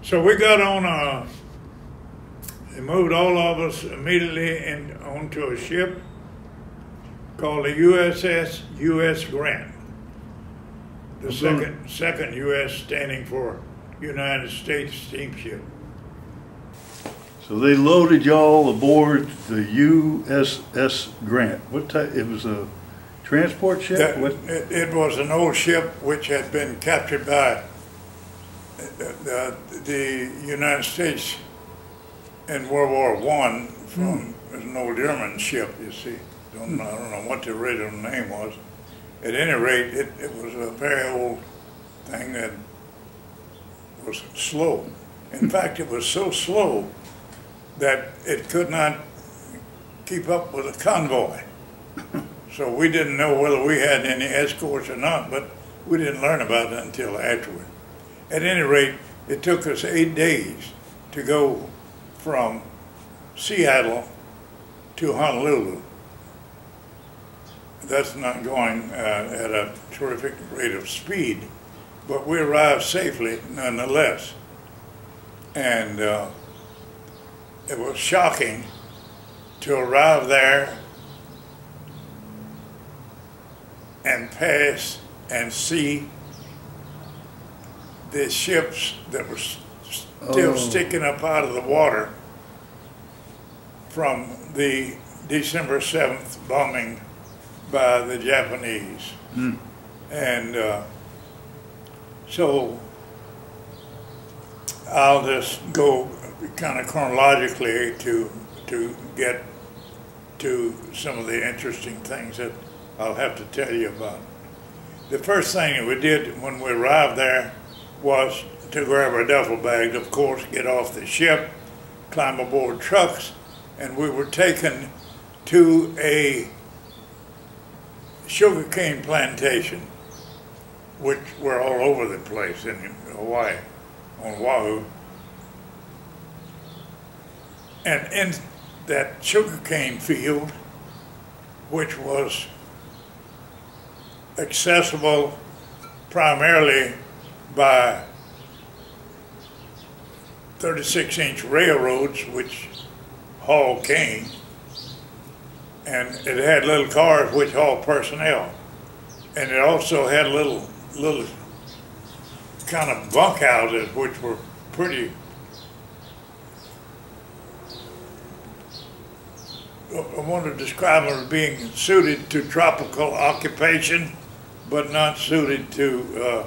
So we got on they moved all of us immediately onto a ship called the USS U.S. Grant. The second U.S. standing for United States steamship. So they loaded y'all aboard the USS Grant. What type? It was a transport ship? It was an old ship which had been captured by the United States in World War I from an old German ship, you see. I don't know what the original name was. At any rate, it was a very old thing that was slow. In fact, it was so slow that it could not keep up with a convoy. So we didn't know whether we had any escorts or not, but we didn't learn about it until afterward. At any rate, it took us 8 days to go from Seattle to Honolulu. That's not going at a terrific rate of speed, but we arrived safely nonetheless. And it was shocking to arrive there and pass and see the ships that were still sticking up out of the water from the December 7th bombing by the Japanese. And so I'll just go kind of chronologically to get to some of the interesting things that I'll have to tell you about. The first thing that we did when we arrived there was to grab our duffel bags, of course, get off the ship, climb aboard trucks, and we were taken to a sugarcane plantation, which were all over the place in Hawaii, on Oahu. And in that sugarcane field, which was accessible primarily by 36-inch railroads, which hauled cane, and it had little cars which hauled personnel, and it also had little kind of bunkhouses which were pretty, I want to describe them as being suited to tropical occupation, but not suited to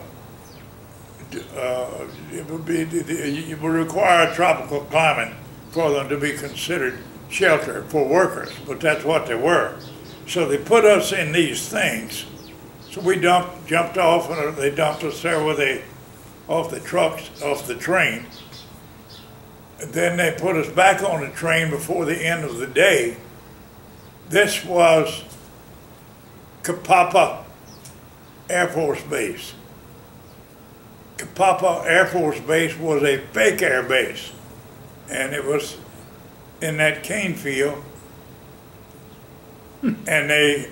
it would require a tropical climate for them to be considered shelter for workers, but that's what they were. So they put us in these things. So we jumped off, and they dumped us there off the train. And then they put us back on the train before the end of the day. This was Kapapa Air Force Base. Kapapa Air Force Base was a fake air base, and it was in that cane field, and they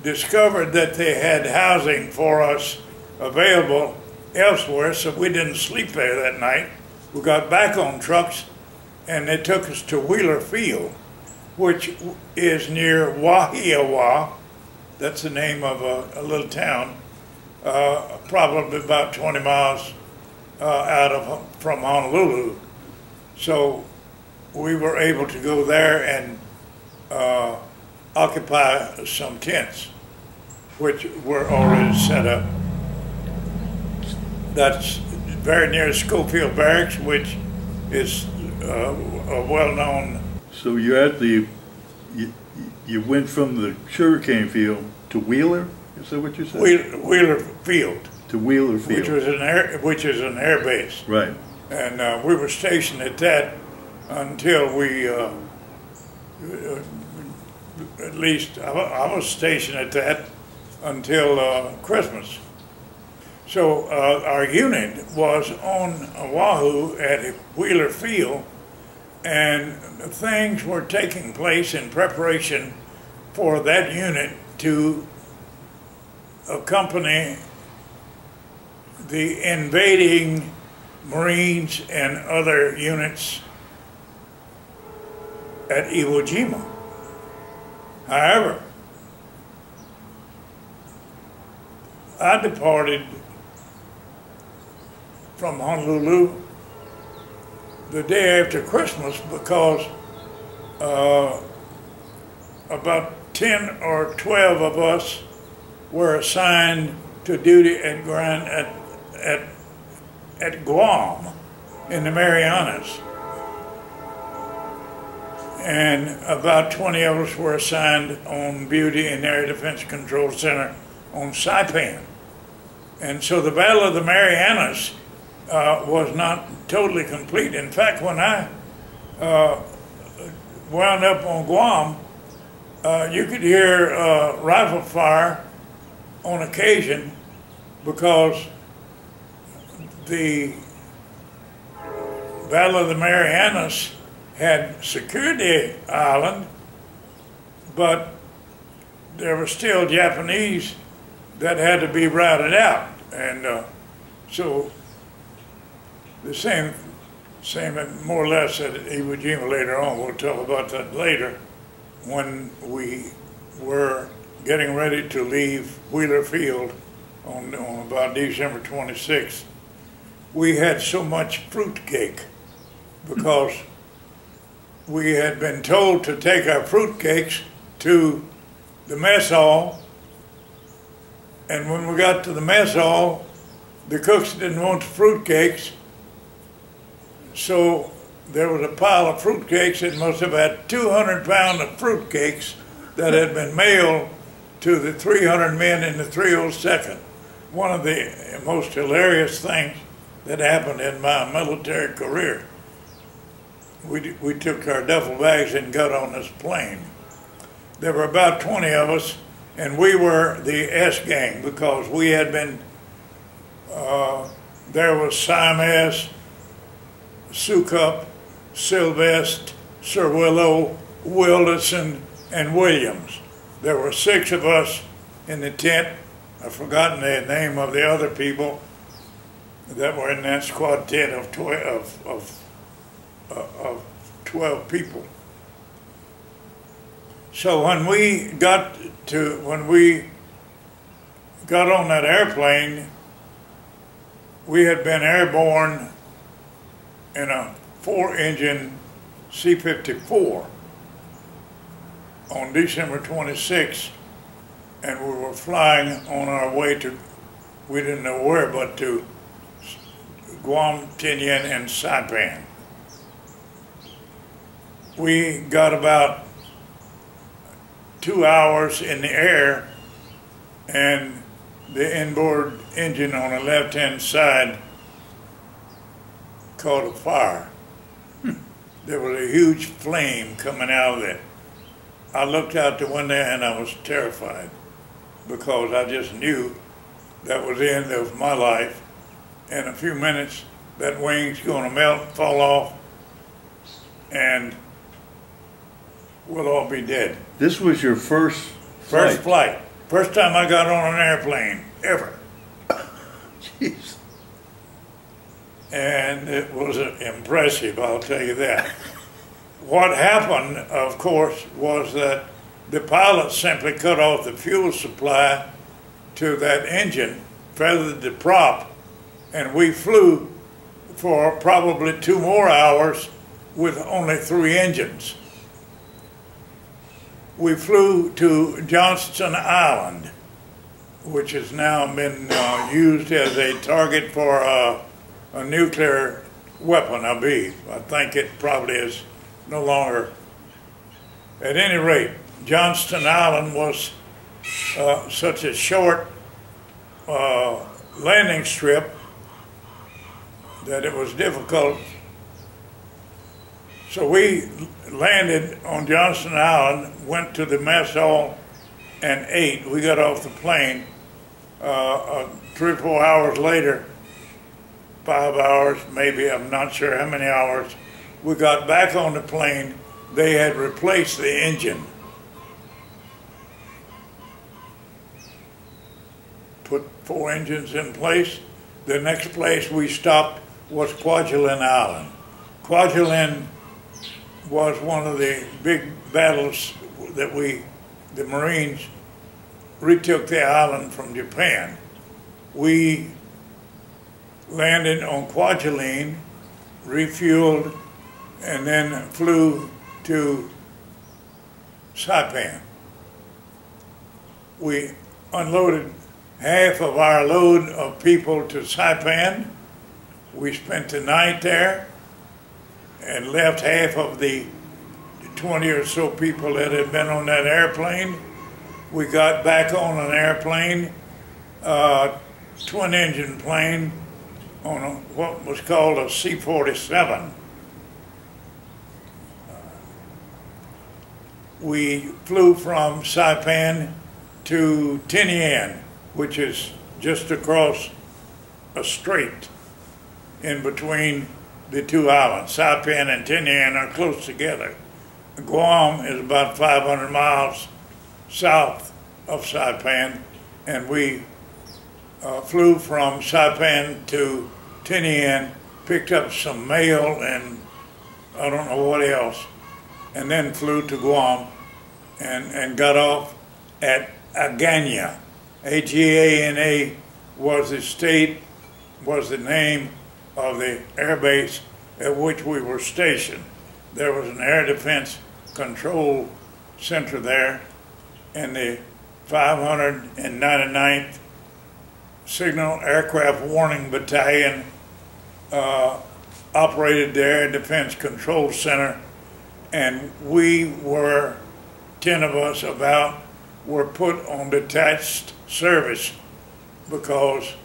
discovered that they had housing for us available elsewhere, so we didn't sleep there that night. We got back on trucks, and they took us to Wheeler Field, which is near Wahiawa. That's the name of a little town, probably about 20 miles from Honolulu. So we were able to go there and occupy some tents, which were already set up. That's very near Schofield Barracks, which is a well-known. So you're at you went from the sugarcane field to Wheeler? Is that what you said? Wheeler Field. To Wheeler Field. Which is an air base. Right. And we were stationed at that until we, at least I was stationed at that until Christmas. So our unit was on Oahu at Wheeler Field, and things were taking place in preparation for that unit to accompany the invading Marines and other units at Iwo Jima. However, I departed from Honolulu the day after Christmas because about 10 or 12 of us were assigned to duty at Guam in the Marianas. And about 20 of us were assigned on duty in the Air Defense Control Center on Saipan. And so the Battle of the Marianas was not totally complete. In fact, when I wound up on Guam, you could hear rifle fire on occasion because the Battle of the Marianas had secured the island, but there were still Japanese that had to be routed out. And so the same more or less at Iwo Jima later on. We'll talk about that later. When we were getting ready to leave Wheeler Field on about December 26th, we had so much fruitcake because we had been told to take our fruitcakes to the mess hall, and when we got to the mess hall, the cooks didn't want the fruitcakes, so there was a pile of fruitcakes. It must have had 200 pounds of fruitcakes that had been mailed to the 300 men in the 302nd. One of the most hilarious things that happened in my military career. We took our duffel bags and got on this plane. There were about 20 of us, and we were the S gang because we had been, there was Siamese, Sukup, Sylvest, Sir Willow, Wilderson, and Williams. There were 6 of us in the tent. I've forgotten the name of the other people that were in that squad tent of 12 people. So when we got on that airplane, we had been airborne in a 4-engine C-54 on December 26th, and we were flying on our way to, we didn't know where, but to Guam, Tinian, and Saipan. We got about 2 hours in the air, and the inboard engine on the left-hand side caught a fire. There was a huge flame coming out of it. I looked out the window and I was terrified because I just knew that was the end of my life. In a few minutes, that wing's going to melt, fall off, and we'll all be dead. This was your first flight. First time I got on an airplane, ever. Jeez. And it was impressive, I'll tell you that. What happened, of course, was that the pilot simply cut off the fuel supply to that engine, feathered the prop, and we flew for probably 2 more hours with only 3 engines. We flew to Johnston Island, which has now been used as a target for a nuclear weapon, I believe. I think it probably is no longer. At any rate, Johnston Island was such a short landing strip that it was difficult. So we landed on Johnston Island, went to the mess hall, and ate. We got off the plane 3 or 4 hours later, 5 hours, maybe, I'm not sure how many hours. We got back on the plane. They had replaced the engine. Put 4 engines in place. The next place we stopped was Kwajalein Island. Kwajalein was one of the big battles that the Marines retook the island from Japan. We landed on Kwajalein, refueled, and then flew to Saipan. We unloaded half of our load of people to Saipan. We spent the night there and left half of the 20 or so people that had been on that airplane. We got back on an airplane, twin-engine plane, on what was called a C-47. We flew from Saipan to Tinian, which is just across a strait in between the two islands. Saipan and Tinian are close together. Guam is about 500 miles south of Saipan, and we flew from Saipan to Tinian, picked up some mail and I don't know what else, and then flew to Guam and got off at Agana. Agana was the name of the air base at which we were stationed. There was an air defense control center there, and the 599th Signal Aircraft Warning Battalion operated the Air Defense Control Center, and we were, 10 of us about, were put on detached service because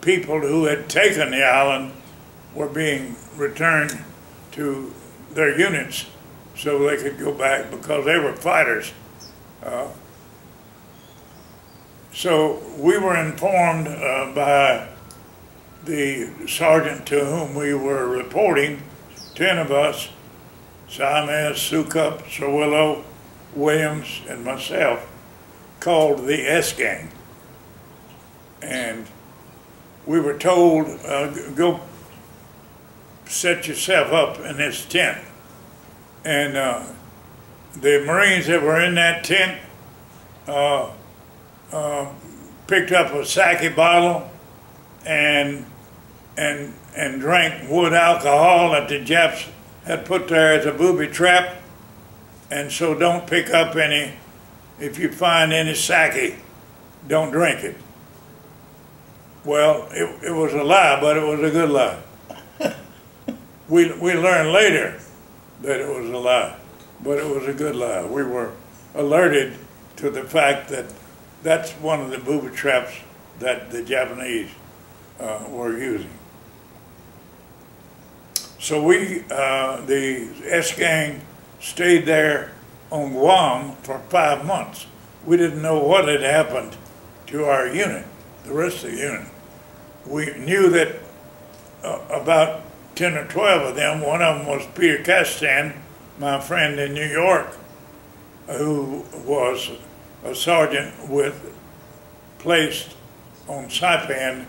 people who had taken the island were being returned to their units so they could go back because they were fighters. So we were informed by the sergeant to whom we were reporting, 10 of us, Siamese, Sukup, Cerwillo, Williams, and myself, called the S-Gang. And we were told, go set yourself up in this tent. And the Marines that were in that tent picked up a sake bottle and drank wood alcohol that the Japs had put there as a booby trap. And so don't pick up any, if you find any sake, don't drink it. Well, it was a lie, but it was a good lie. We learned later that it was a lie, but it was a good lie. We were alerted to the fact that that's one of the booby traps that the Japanese were using. So the S-Gang stayed there on Guam for 5 months. We didn't know what had happened to our unit, the rest of the unit. We knew that about 10 or 12 of them, one of them was Peter Castan, my friend in New York, who was a sergeant placed on Saipan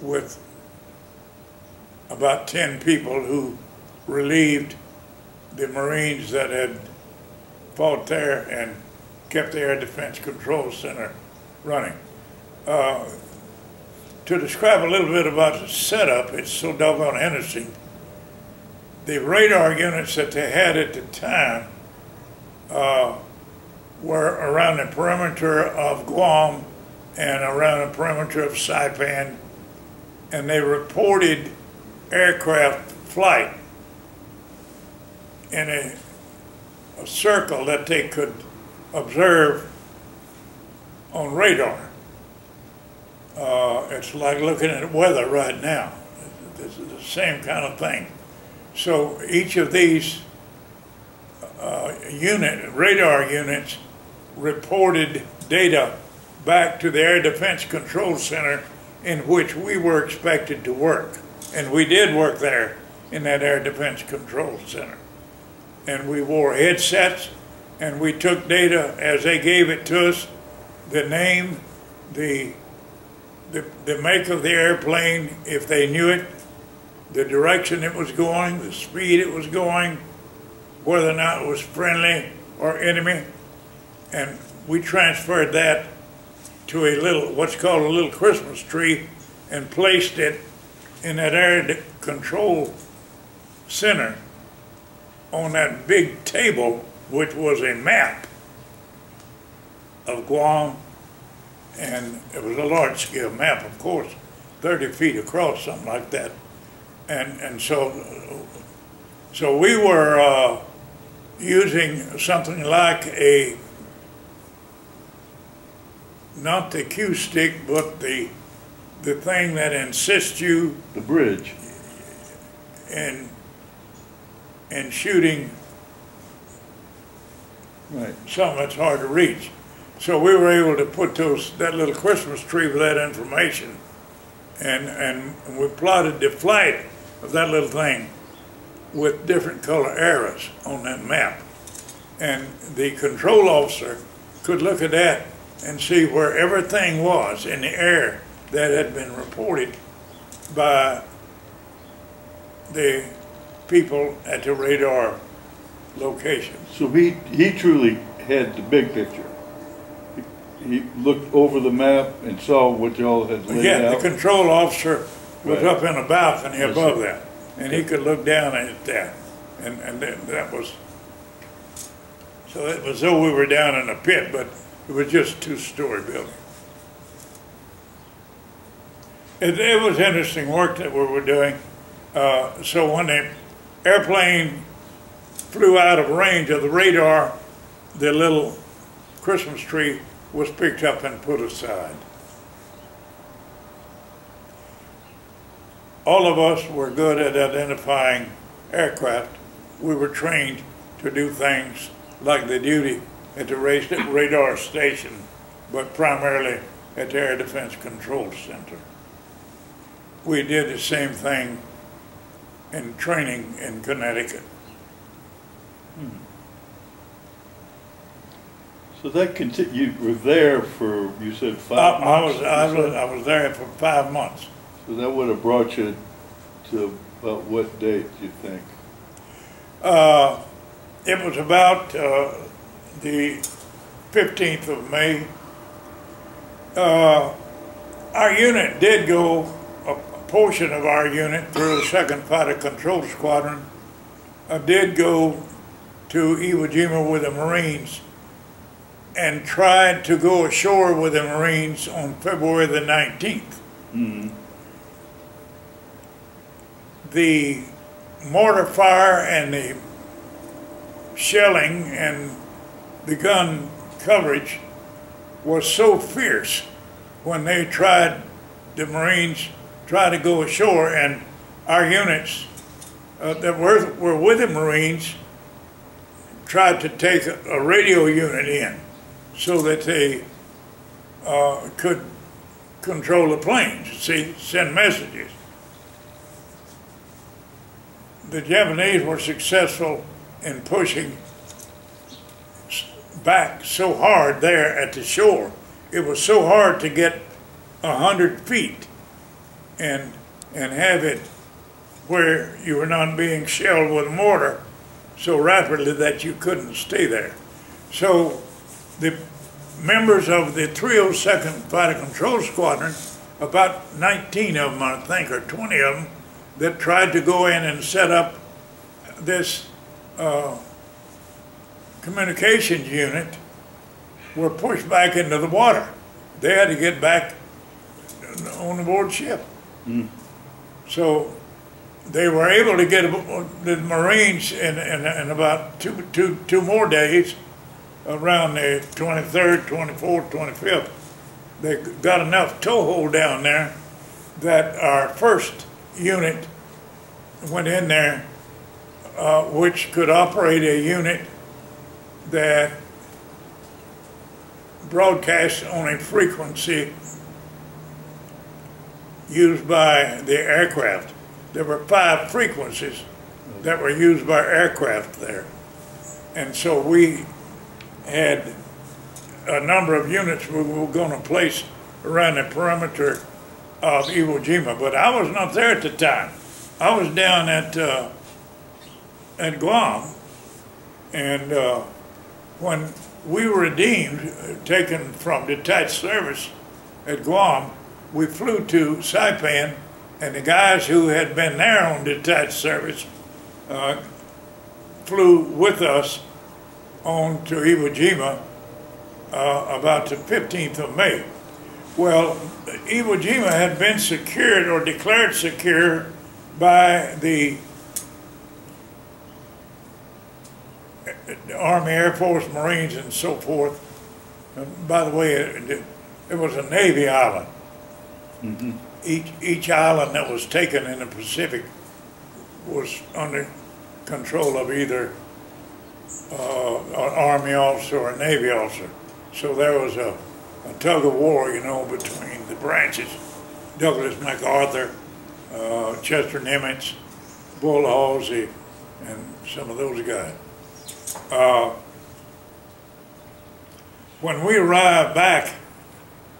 with about 10 people who relieved the Marines that had fought there and kept the Air Defense Control Center running. To describe a little bit about the setup, it's so doggone interesting. The radar units that they had at the time were around the perimeter of Guam and around the perimeter of Saipan, and they reported aircraft flight in a circle that they could observe on radar. It's like looking at weather right now. This is the same kind of thing. So each of these radar units reported data back to the Air Defense Control Center in which we were expected to work. And we did work there in that Air Defense Control Center. And we wore headsets, and we took data as they gave it to us, the name, the the make of the airplane, if they knew it, the direction it was going, the speed it was going, whether or not it was friendly or enemy, and we transferred that to a little, what's called a little Christmas tree, and placed it in that air control center on that big table, which was a map of Guam, and it was a large-scale map, of course, 30 feet across, something like that. And so we were using something like a, not the cue stick, but the thing that assists you, The bridge. in shooting Right. something that's hard to reach. So we were able to put that little Christmas tree with that information, and we plotted the flight of that little thing with different color arrows on that map. And the control officer could look at that and see where everything was in the air that had been reported by the people at the radar location. So he truly had the big picture. He looked over the map and saw what y'all had laid Yeah, out. the control officer was Right. up in a balcony Yes, above sir. that, and he could look down at that, and that was, so it was as though we were down in a pit, but it was just a two-story building. It was interesting work that we were doing. So when the airplane flew out of range of the radar, the little Christmas tree was picked up and put aside. All of us were good at identifying aircraft. We were trained to do things like the duty at the radar station, but primarily at the Air Defense Control Center. We did the same thing in training in Connecticut. So that you were there for, you said 5 months? I was there for 5 months. So that would have brought you to about what date, do you think? It was about the 15th of May. Our unit did go, a portion of our unit through the 2nd Fighter Control Squadron did go to Iwo Jima with the Marines and tried to go ashore with the Marines on February the 19th. Mm-hmm. The mortar fire and the shelling and the gun coverage was so fierce when they tried, the Marines tried to go ashore, and our units that were with the Marines tried to take a radio unit in so that they could control the planes, see, send messages. The Japanese were successful in pushing back so hard there at the shore. It was so hard to get 100 feet and have it where you were not being shelled with mortar so rapidly that you couldn't stay there. So the members of the 302nd Fighter Control Squadron, about 19 of them, I think, or 20 of them, that tried to go in and set up this communications unit, were pushed back into the water. They had to get back on the board ship. Mm. So they were able to get the Marines in about two more days, around the 23rd, 24th, 25th. They got enough toehold down there that our first unit went in there, which could operate a unit that broadcast on a frequency used by the aircraft. There were 5 frequencies that were used by aircraft there. And so we had a number of units we were going to place around the perimeter of Iwo Jima, but I was not there at the time. I was down at Guam, and when we were redeemed, taken from detached service at Guam, we flew to Saipan, and the guys who had been there on detached service flew with us on to Iwo Jima about the 15th of May. Well, Iwo Jima had been secured or declared secure by the Army, Air Force, Marines, and so forth. And by the way, it was a Navy island. Mm-hmm. Each island that was taken in the Pacific was under control of either an Army officer or a Navy officer. So there was a tug of war, you know, between the branches. Douglas MacArthur, Chester Nimitz, Bull Halsey, and some of those guys. When we arrived back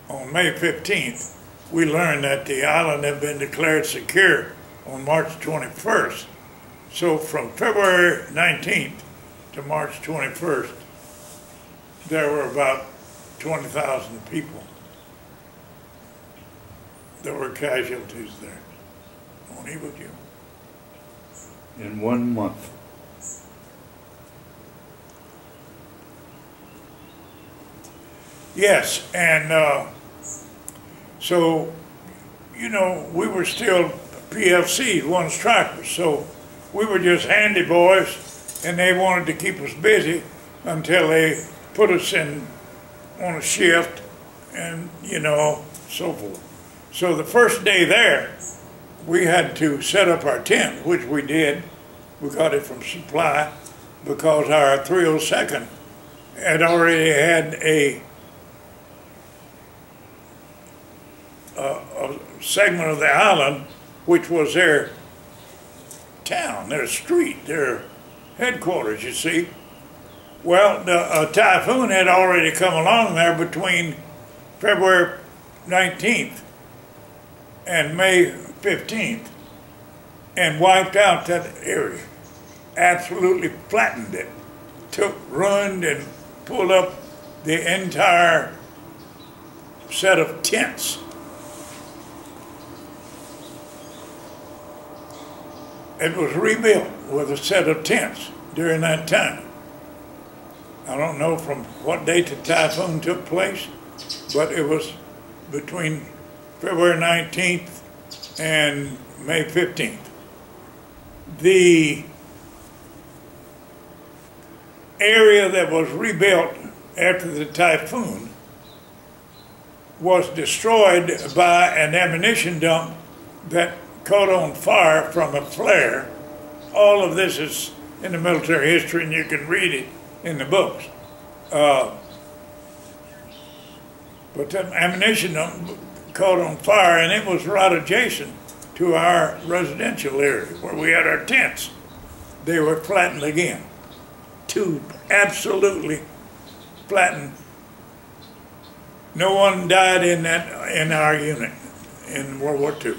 on May 15th, we learned that the island had been declared secure on March 21st. So from February 19th to March 21st, there were about 20,000 people that were casualties there on Iwo Jima. In 1 month. Yes, and so, you know, we were still PFCs, one strikers, so we were just handy boys, and they wanted to keep us busy until they put us in on a shift and, you know, so forth. So the first day there, we had to set up our tent, which we did. We got it from supply because our 302nd had already had a segment of the island, which was their town, their street, their headquarters, you see. Well, a typhoon had already come along there between February 19th and May 15th and wiped out that area, absolutely flattened it, ruined and pulled up the entire set of tents. It was rebuilt with a set of tents during that time. I don't know from what date the typhoon took place, but it was between February 19th and May 15th. The area that was rebuilt after the typhoon was destroyed by an ammunition dump that caught on fire from a flare. All of this is in the military history, and you can read it in the books. But the ammunition dump caught on fire, and it was right adjacent to our residential area where we had our tents. They were flattened again. Two absolutely flattened. No one died in our unit in World War II.